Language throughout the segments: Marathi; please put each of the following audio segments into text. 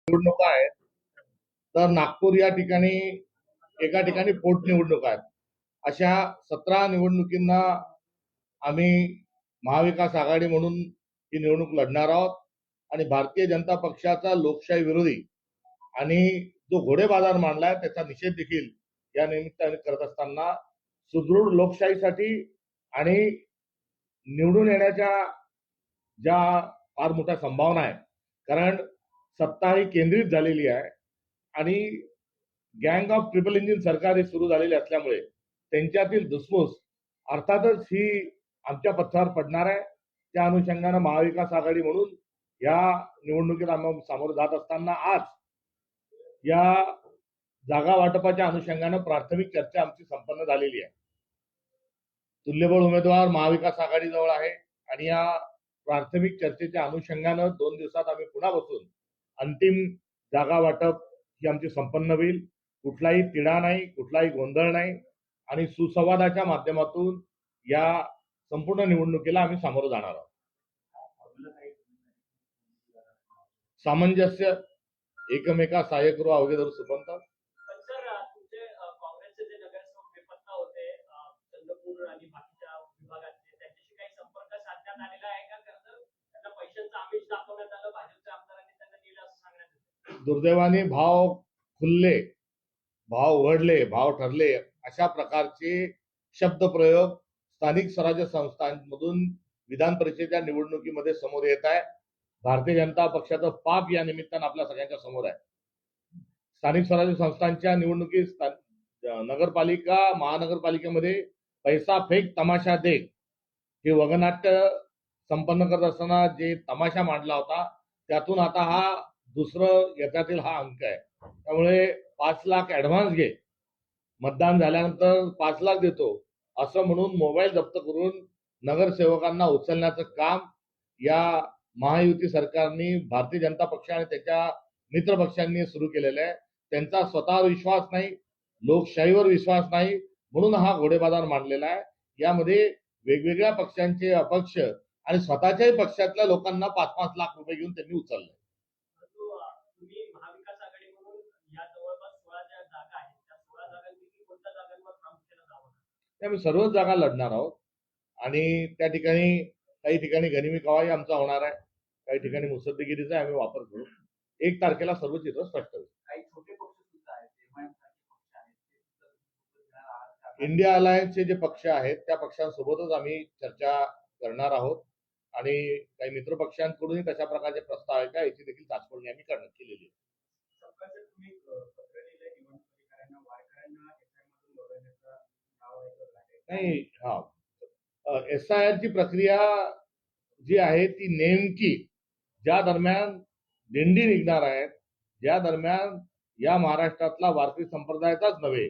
निवडणुका आहेत, तर नागपूर या ठिकाणी एका ठिकाणी पोटनिवडणूक आहेत. अशा 17 निवडणुकींना आम्ही महाविकास आघाडी म्हणून ही निवडणूक लढणार आहोत आणि भारतीय जनता पक्षाचा लोकशाही विरोधी आणि जो घोडेबाजार मांडलाय त्याचा निषेध देखील या निमित्ताने करत असताना सुदृढ लोकशाहीसाठी आणि निवडून येण्याच्या ज्या फार मोठ्या संभावना आहेत, कारण सत्ता ही केंद्रित झालेली आहे आणि गँग ऑफ ट्रिपल इंजिन सरकार ही सुरू झालेली असल्यामुळे त्यांच्यातील धुसफूस अर्थातच ही आमच्या पथ्यावर पडणार आहे. त्या अनुषंगानं महाविकास आघाडी म्हणून या निवडणुकीत आम्ही सामोरं जात असताना आज या जागा वाटपाच्या अनुषंगानं प्राथमिक चर्चा आमची संपन्न झालेली आहे. तुल्यबळ उमेदवार महाविकास आघाडीजवळ आहे आणि या प्राथमिक चर्चेच्या अनुषंगानं 2 दिवसात आम्ही पुन्हा बसून अंतिम जागा वाटप ही आमची संपन्न होईल. कुठलाही तिढा नाही, कुठलाही गोंधळ नाही आणि सुसंवादाच्या माध्यमातून या संपूर्ण निवडणुकीला आम्ही सामोरं जाणार आहोत. सामंजस्य, एकमेका सहाय्य करू अवघे धरू सुपंत. दुर्दैवाने भाव खुलले, भाव वढले, भाव ठरले अशा प्रकारचे शब्दप्रयोग स्थानिक स्वराज्य संस्थांमधून विधान परिषदेच्या निवडणुकीमध्ये समोर येत आहे. भारतीय जनता पक्षाचं पाप या निमित्तानं आपल्या सगळ्यांच्या समोर आहे. स्थानिक स्वराज्य संस्थांच्या निवडणुकीत नगरपालिका महानगरपालिकेमध्ये पैसा फेक तमाशा देख हे वगनाट्य संपन्न करत असताना जे तमाशा मांडला होता त्यातून आता हा दुसरं याच्यातील हा अंक आहे. त्यामुळे 5 लाख ऍडव्हान्स घे, मतदान झाल्यानंतर 5 लाख देतो असं म्हणून मोबाईल जप्त करून नगरसेवकांना उचलण्याचं काम या महायुती सरकारने भारतीय जनता पक्ष आणि त्याच्या मित्र पक्षांनी सुरू केलेलं आहे. त्यांचा स्वतःवर विश्वास नाही, लोकशाहीवर विश्वास नाही म्हणून हा घोडेबाजार मांडलेला आहे. यामध्ये वेगवेगळ्या पक्षांचे अपक्ष आणि स्वतःच्याही पक्षातल्या लोकांना 5-5 लाख रुपये घेऊन त्यांनी उचलले. आम्ही सर्वच जागा लढणार आहोत आणि त्या ठिकाणी काही ठिकाणी गनिमी कावाही आमचा होणार आहे, काही ठिकाणी मुसद्देगिरीचा आम्ही वापर करू. 1 तारखेला सर्व चित्र स्पष्ट होईल. इंडिया अलायन्सचे जे पक्ष आहेत त्या पक्षांसोबतच आम्ही चर्चा करणार आहोत आणि काही मित्र पक्षांकडूनही तशा प्रकारचे प्रस्ताव आहे का याची देखील चाचपणी आम्ही केलेली आहे. नाही, हा SIR ची प्रक्रिया जी आहे ती नेमकी ज्या दरम्यान दिंडी निघणार आहेत, ज्या दरम्यान या महाराष्ट्रातला वारकरी संप्रदायाचाच नव्हे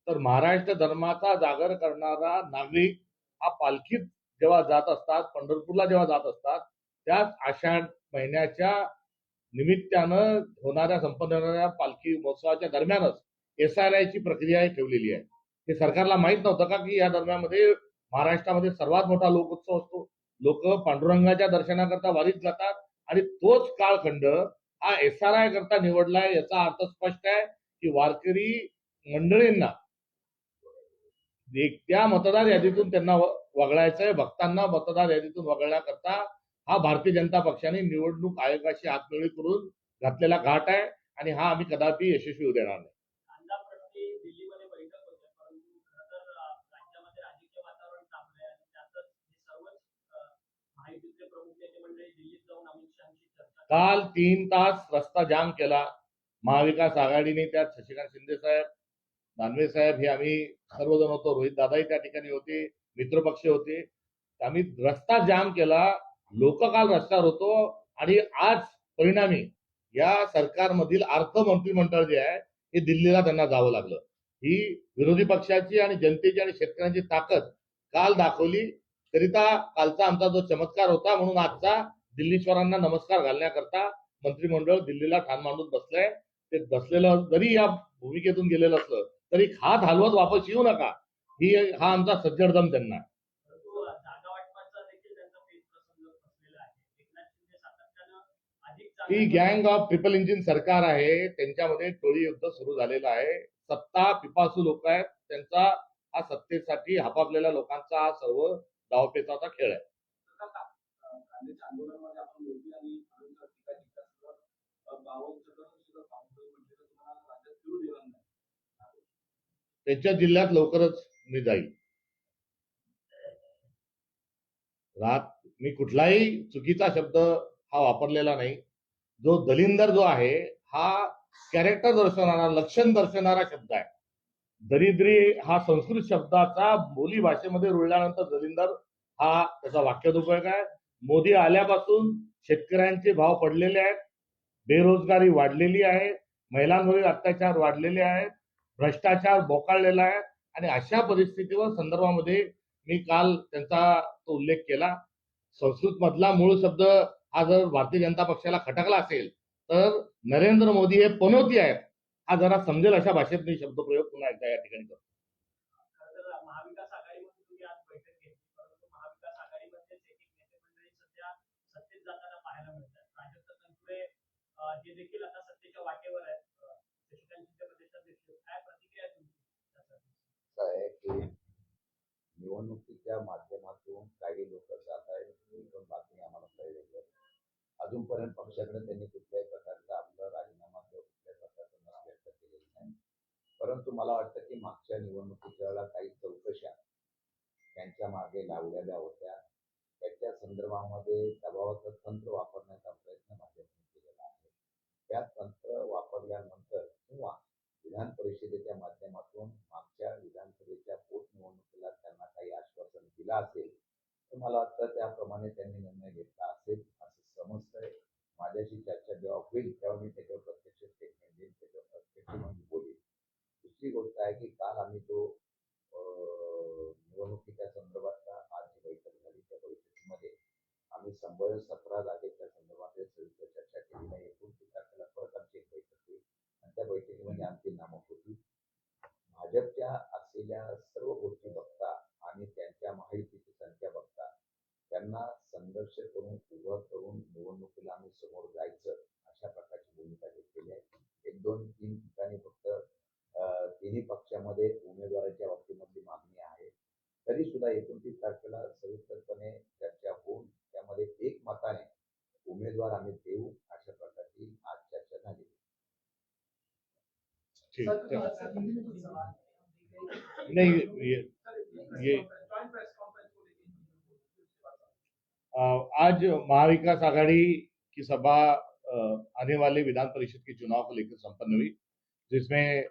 तर महाराष्ट्र धर्माचा जागर करणारा नागरिक हा पालखीत जेव्हा जात असतात, पंढरपूरला जेव्हा जात असतात, त्याच आषाढ महिन्याच्या निमित्तानं होणाऱ्या संपन्न होणाऱ्या पालखी महोत्सवाच्या दरम्यानच SIR ची प्रक्रिया ठेवलेली आहे. हे सरकारला माहित नव्हतं का की या दरम्यानमध्ये महाराष्ट्रामध्ये सर्वात मोठा लोकोत्सव असतो. लोक पांडुरंगाच्या दर्शनाकरता वारीत जातात आणि तोच कालखंड हा SIR करता निवडलाय. याचा अर्थ स्पष्ट आहे की वारकरी मंडळींना त्या मतदार यादीतून त्यांना वगळायचंय. भक्तांना मतदार यादीतून वगळण्याकरता हा भारतीय जनता पक्षाने निवडणूक आयोगाशी हातमिळवणी करून घातलेला घाट आहे आणि हा आम्ही कदापि यशस्वी होऊ देणार नाही. काल 3 तास रस्ता जाम केला महाविकास आघाडीने. त्यात शशिकांत शिंदे साहेब, दानवे साहेब हे आम्ही सर्वजण होतो. रोहित दादाही त्या ठिकाणी होते, मित्रपक्ष होते. आम्ही रस्ता जाम केला. लोक काल रस्त्यावर होतो आणि आज परिणामी या सरकारमधील अर्थ मंत्रिमंडळ जे आहे हे दिल्लीला त्यांना जावं लागलं. ही विरोधी पक्षाची आणि जनतेची आणि शेतकऱ्यांची ताकद काल दाखवली. करिता कालचा आमचा जो चमत्कार होता म्हणून आजचा दिल्लीश्वरांना नमस्कार घालण्याकरता मंत्रिमंडळ दिल्लीला ठाण मांडून बसलंय. ते बसलेलं जरी या भूमिकेतून गेलेलं असलं तरी हात हलवत वापस येऊ नका हा आमचा सज्जड दम त्यांना. जागा वाटपाचा देखील त्यांचा पेच प्रसंग असलेला आहे. एकनाथ शिंदे सातत्यानं अधिक ती गँग ऑफ ट्रिपल इंजिन सरकार आहे, त्यांच्यामध्ये टोळी युद्ध सुरू झालेलं आहे. सत्ता पिपासू लोक आहेत, त्यांचा हा सत्तेसाठी हापापलेल्या लोकांचा हा सर्व डावपेचाचा खेळ आहे. त्यांच्या जिल्ह्यात लवकरच मी जाईल. मी कुठलाही चुकीचा शब्द हा वापरलेला नाही. जो दलिंदर जो आहे हा कॅरेक्टर दर्शवणारा, लक्षण दर्शवणारा शब्द आहे. दरिद्री हा संस्कृत शब्दाचा बोली भाषेमध्ये रुळल्यानंतर दलिंदर हा त्याचा वाक्योपयोग आहे. मोदी आल्यापासून शेतकऱ्यांचे भाव पडलेले आहेत, बेरोजगारी वाढलेली आहे, महिलांवरील अत्याचार वाढलेले आहेत, भ्रष्टाचार बोकाळलेला आहे. आणि अशा परिस्थितीवर संदर्भामध्ये मी काल त्यांचा तो उल्लेख केला. संस्कृत मधला मूळ शब्द हा जर भारतीय जनता पक्षाला खटकला असेल तर नरेंद्र मोदी हे पनोती आहेत, हा जरा समजेल अशा भाषेत मी शब्दप्रयोग पुन्हा एकदा या ठिकाणी करतो. महाविकास आघाडीमध्ये तुम्ही आज बैठक घेतली, परंतु महाविकास आघाडीमध्ये एक नेते मंडळी सध्या सत्तेत जाताना पाहायला मिळतात. प्राजक्त तनपुरे जे देखील आता सत्तेच्या वाटेवर आहेत, शशिकांतचे प्रदेशाध्यक्ष, काय प्रतिक्रिया तुमची? निवडणुकीच्या माध्यमातून काही लोक जात आहेत, ही पण बातमी आम्हाला कळलेली आहे. अजूनपर्यंत पक्षाकडे त्यांनी कुठल्याही प्रकारचा आपला राजीनामा किंवा कुठल्याही प्रकारचं मत व्यक्त केलेलं नाही. परंतु मला वाटतं की मागच्या निवडणुकीच्या वेळेला काही चौकशा त्यांच्या मागे लावलेल्या होत्या. त्याच्या संदर्भामध्ये दबावाचं तंत्र वापरण्याचा प्रयत्न भाजपने केलेला आहे. त्या तंत्र वापरल्यानंतर किंवा विधान परिषदेच्या माध्यमातून मागच्या विधानसभेच्या पोटनिवडणुकीला त्यांना काही आश्वासन दिलं असेल तर मला वाटतं त्याप्रमाणे त्यांनी निर्णय घेतला असेल असं समजतंय. माझ्याशी चर्चा जेव्हा होईल तेव्हा मी त्याच्यावर प्रत्यक्ष स्टेटमेंट देईन, त्याच्यावर प्रत्यक्ष मी बोलेन. दुसरी गोष्ट आहे की काल आम्ही तो निवडणुकीच्या संदर्भातला आज जी बैठक झाली त्या बैठकीमध्ये आम्ही 17 जागेच्या संदर्भात सविस्तर चर्चा केली आहे. 29 तारखेला परत आमची एक बैठक होईल आणि त्या बैठकीमध्ये आमची नामं होती. भाजपच्या असलेल्या सर्व गोष्टी बघता आणि त्यांच्या माहितीची संख्या बघता त्यांना संघर्ष करून उभं करून निवडणुकीला आम्ही समोर जायचं अशा प्रकारची भूमिका घेतलेली आहे. 1-2-3 ठिकाणी फक्त तिन्ही पक्षामध्ये उमेदवाराच्या बाबतीमधली मागणी आहे. तरी सुद्धा 29 तारखेला सविस्तरपणे चर्चा होऊन त्यामध्ये एकमताने उमेदवार आम्ही देऊ अशा प्रकारची आज चर्चा झाली. आज महाविकास आघाड़ी की सभा आने वाले विधान परिषद के चुनाव को लेकर संपन्न हुई, जिसमें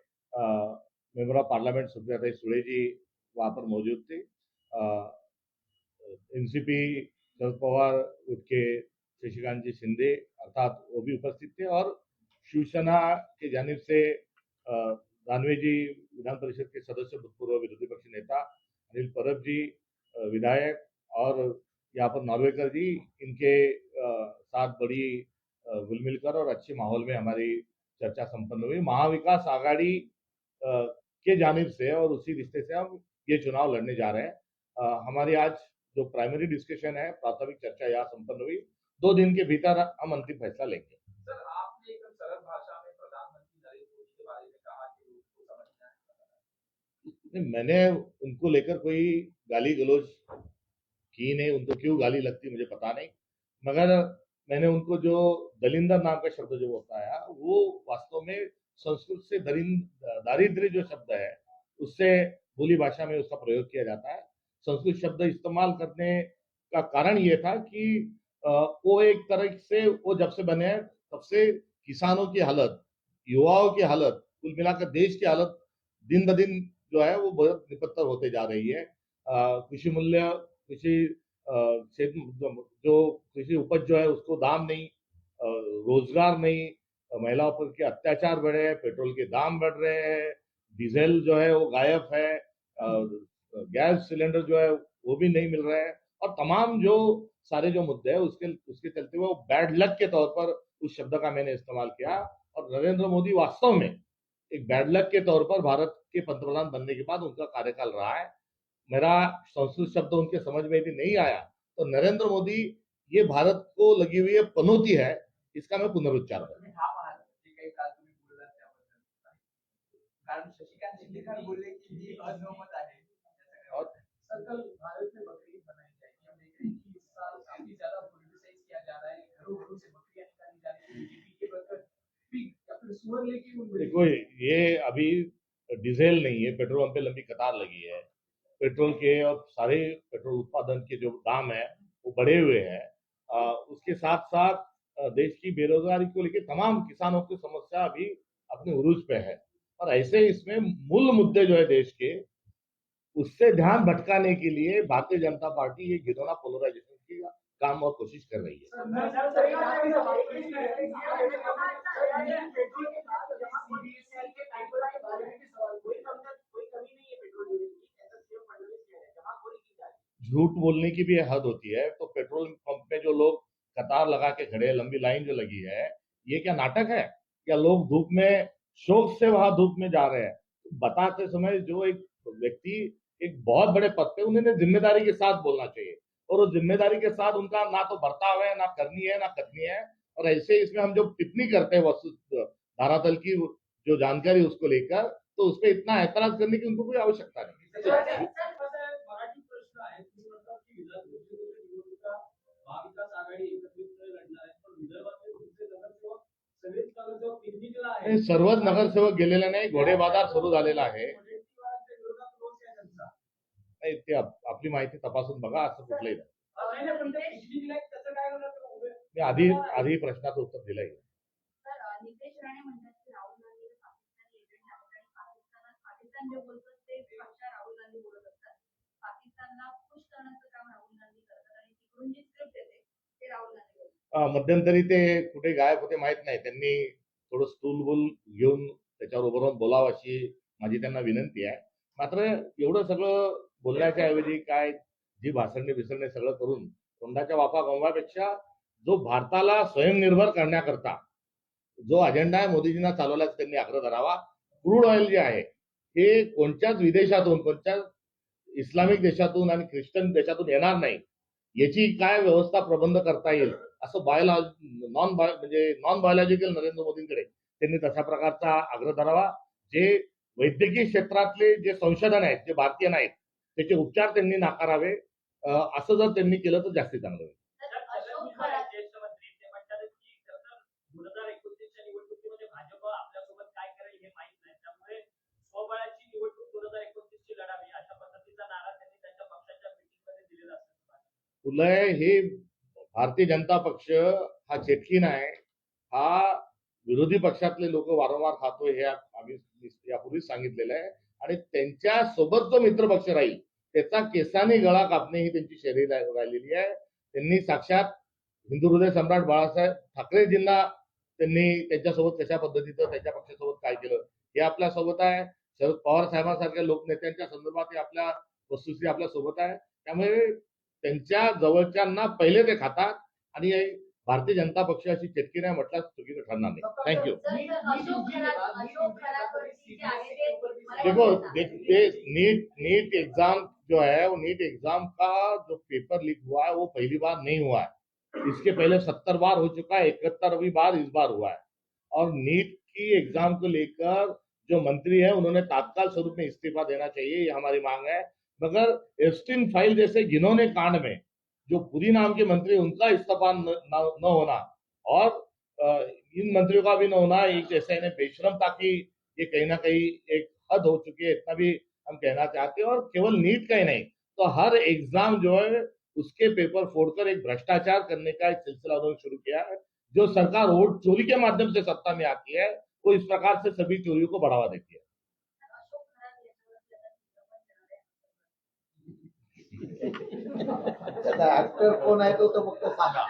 member of parliament Supriya Sule ji वहां पर मौजूद थे। एनसीपी शरद पवार उठ के शशिकांत जी शिंदे अर्थात वो भी उपस्थित थे और शिवसेना के जानिब से दानवे जी विधान परिषद के सदस्य भूतपूर्व विरोधी पक्ष नेता, अनिल परब जी विधायक और यहाँ पर नार्वेकर जी, इनके साथ बड़ी घुल-मिलकर और अच्छे माहौल में हमारी चर्चा संपन्न हुई। महाविकास आघाड़ी के जानिब से और उसी रिश्ते से हम ये चुनाव लड़ने जा रहे हैं। हमारी आज जो प्राइमरी डिस्कशन है, प्राथमिक चर्चा यहाँ संपन्न हुई। 2 दिन के भीतर हम अंतिम फैसला लेंगे। सर, आपने एकदम सरल भाषा में प्रधानमंत्री नरेंद्र मोदी के बारे में कहा कि उसको समझना है। मैंने उनको लेकर कोई गाली गलौज की नहीं, उनको क्यों गाली लगती मुझे पता नहीं, मगर मैंने उनको जो दलिंदर नाम का शब्द जो बताया वो वास्तव में संस्कृत से दारिद्र्य जो शब्द है उससे बोली भाषा में उसका प्रयोग किया जाता है। संस्कृत शब्द इस्तेमाल करने का कारण ये था कि वो एक तरह से वो जब से बने तब से किसानों की हालत, युवाओं की हालत, कुल मिलाकर देश की हालत दिन ब दिन जो है वो बहुत निपत्तर होते जा रही है। कृषि मूल्य, कृषि जो कृषि उपज जो है उसको दाम नहीं, रोजगार नहीं, महिलाओं पर के अत्याचार बढ़े हैं, पेट्रोल के दाम बढ़ रहे हैं, डीजल जो है वो गायब है, गैस सिलेंडर जो है वो भी नहीं मिल रहे हैं, और तमाम जो सारे जो मुद्दे हैं उसके चलते हुए बैड लक के तौर पर उस शब्द का मैंने इस्तेमाल किया। और नरेंद्र मोदी वास्तव में एक बैड लक के तौर पर भारत के पंतप्रधान बनने के बाद उनका कार्यकाल रहा है। मेरा संस्कृत शब्द उनके समझ में यदि नहीं आया तो नरेंद्र मोदी ये भारत को लगी हुई पनौती है इसका मैं पुनरुच्चार करतो. तुम्ही हा म्हणाल जे काही काल तुम्ही बोललात त्याबद्दल, कारण शशिकांत शिंदे काल बोलले की ही अजहमत आहे या सगळ्या. सर, कल भारत में बकरीद मनाई जाएगी। हम देख रहे हैं कि इस साल काफी ज्यादा पॉलिटिसाइज किया जा रहा है, घरों घरों से बकरियां निकाली जा रही है, बीजेपी के वर्कर पिग या फिर सुअर लेके उन देखो ये अभी डीजल नहीं है, पेट्रोल पंप पे लंबी कतार लगी है. पेट्रोल के और सारे पेट्रोल उत्पादन के जो दाम है वो बढ़े हुए हैं. उसके साथ साथ देश की बेरोजगारी को लेकर तमाम किसानों की समस्या अभी अपने उरूज पे है. और ऐसे इसमें मूल मुद्दे जो है देश के, उससे ध्यान भटकाने के लिए भारतीय जनता पार्टी ये घिनौना पोलराइजेशन की काम और कोशिश कर रही है. झूठ बोलने की भी हद होती है. तो पेट्रोल पंप पे जो लोग कतार लगा के खड़े हैं, लंबी लाइन जो लगी है, ये क्या नाटक है? क्या लोग धूप में शौक से वहां धूप में जा रहे हैं? बताते समय जो एक व्यक्ति एक बहुत बड़े पद पे, उन्हें जिम्मेदारी के साथ बोलना चाहिए. और उस जिम्मेदारी के साथ उनका ना तो बर्ताव है, ना करनी है, ना कथनी है. और ऐसे इसमें हम जो टिप्पणी करते हैं वस्तु धरातल की जो जानकारी उसको लेकर, तो उस पर इतना ऐतराज करने की उनको कोई आवश्यकता नहीं. मराठी प्रश्न आहे. तुम्ही म्हणतात की विधान परिषदेच्या निवडणुका महाविकास आघाडी एकत्रितपणे लढणार आहे, पण विदर्भातले तुमचे नगरसेवक सगळेच नगरसेवक निर्मितीला हे आहेत. सर्वच नगरसेवक गेलेले नाही, घोडेबाजार सुरू झालेला आहे. वडीलवारांच्या विरोधात रोष आहे त्यांचा. नाही, ते आपली माहिती तपासून बघा. असं कुठलंही नाही. नाही, पण ते पिछली दिलाय त्याचं काय होणार ते उभे- मी आधी प्रश्नाचं उत्तर दिलंय. सर, नितेश राणे म्हणतात की राहुल गांधी पाकिस्तानी एजंट आहेत आणि पाकिस्तान जे बोलतात ते भाषा राहुल गांधी बोलत असतात. पाकिस्तानला खुश करण्याचं काम राहुल गांधी करतात आणि तिकडून जी स्क्रिप्ट येते ते राहुल गांधी बोलतात. मध्यंतरी ते कुठे गायब होते माहित नाही. त्यांनी थोडं स्टूल घेऊन त्याच्यावर उभं राहून बोलावं अशी माझी त्यांना विनंती आहे. मात्र एवढं सगळं बोलण्याच्या ऐवजी काय जी भाषणे सगळं करून तोंडाच्या वाफा गमवापेक्षा जो भारताला स्वयंनिर्भर करण्याकरता जो अजेंडा आहे मोदीजींना चालवल्यास त्यांनी आग्रह धरावा. क्रूड ऑइल जे आहे हे कोणत्याच विदेशातून, कोणत्याच इस्लामिक देशातून आणि ख्रिश्चन देशातून येणार नाही. याची काय व्यवस्था प्रबंध करता येईल असं नॉन बायोलॉजिकल नरेंद्र मोदींकडे त्यांनी तशा प्रकारचा आग्रह धरावा. जे वैद्यकीय क्षेत्रातले जे संशोधन आहेत, जे भारतीय नाहीत, त्याचे उपचार त्यांनी नाकारावे. असं जर त्यांनी केलं तर जास्ती चांगलं होईल. अशोक खरात ज्येष्ठ मंत्री ते म्हणतात की खरं तर 2029च्या निवडणुकीमध्ये भाजप आपल्यासोबत काय करेल हे माहित नाही. त्यामुळे स्वबळाची निवडणूक 2029ची लढावी अशा पद्धतीचा नारा त्यांनी त्यांच्या पक्षाच्या मीटिंगमध्ये दिलेला असतो. उलय हे भारतीय जनता पक्ष हा चेटकीन आहे. हा विरोधी पक्षातले लोक वारंवार खातोय हे आम्ही यापूर्वीच सांगितलेलं आहे. आणि त्यांच्या सोबत जो मित्र पक्ष राहील त्याचा केसाने गळा कापणे ही त्यांची शैली राहिलेली आहे. त्यांनी साक्षात हिंदू हृदय सम्राट बाळासाहेब ठाकरेजींना त्यांनी त्यांच्यासोबत कशा पद्धतीचं त्यांच्या पक्षासोबत काय केलं हे आपल्यासोबत आहे. शरद पवार साहेबांसारख्या लोकनेत्यांच्या संदर्भात आपल्या वस्तुस्थिती आपल्या सोबत आहे. त्यामुळे त्यांच्या जवळच्यांना पहिले ते खातात आणि भारतीय जनता पक्षाची चेटकी नाही म्हटल्यास चुकीचं ठरणार नाही. थँक्यू. अशोक खरातवरती जे आहे ते देखो नीट एग्जाम जो है वो नीट एग्जाम का जो पेपर लीक हुआ है वो पहली बार नहीं हुआ है. इसके पहले 70 बार हो चुका है, 71वीं बार इस बार हुआ है. और नीट की एग्जाम को लेकर जो मंत्री है उन्होंने तात्काल स्वरूप में इस्तीफा देना चाहिए, ये हमारी मांग है. मगर एस्टिन फाइल जैसे घिनौने कांड में जो पुरी नाम के मंत्री उनका इस्तीफा न होना और इन मंत्रियों का भी न होना एक ऐसा इन्हें बेशरमता की ये कहीं ना कहीं एक हद हो चुकी है, इतना भी हम कहना चाहते हैं. और केवल नीट का ही नहीं तो हर एग्जाम जो है उसके पेपर फोड़कर एक भ्रष्टाचार करने का एक सिलसिला उन्होंने शुरू किया है. जो सरकार वोट चोरी के माध्यम से सत्ता में आती है वो इस प्रकार से सभी चोरियों को बढ़ावा देती है. अशोक खरात याच्यावरती आता चित्रपट करणार आहे. त्याचा ऍक्टर कोण आहे तो तर फक्त सांगा.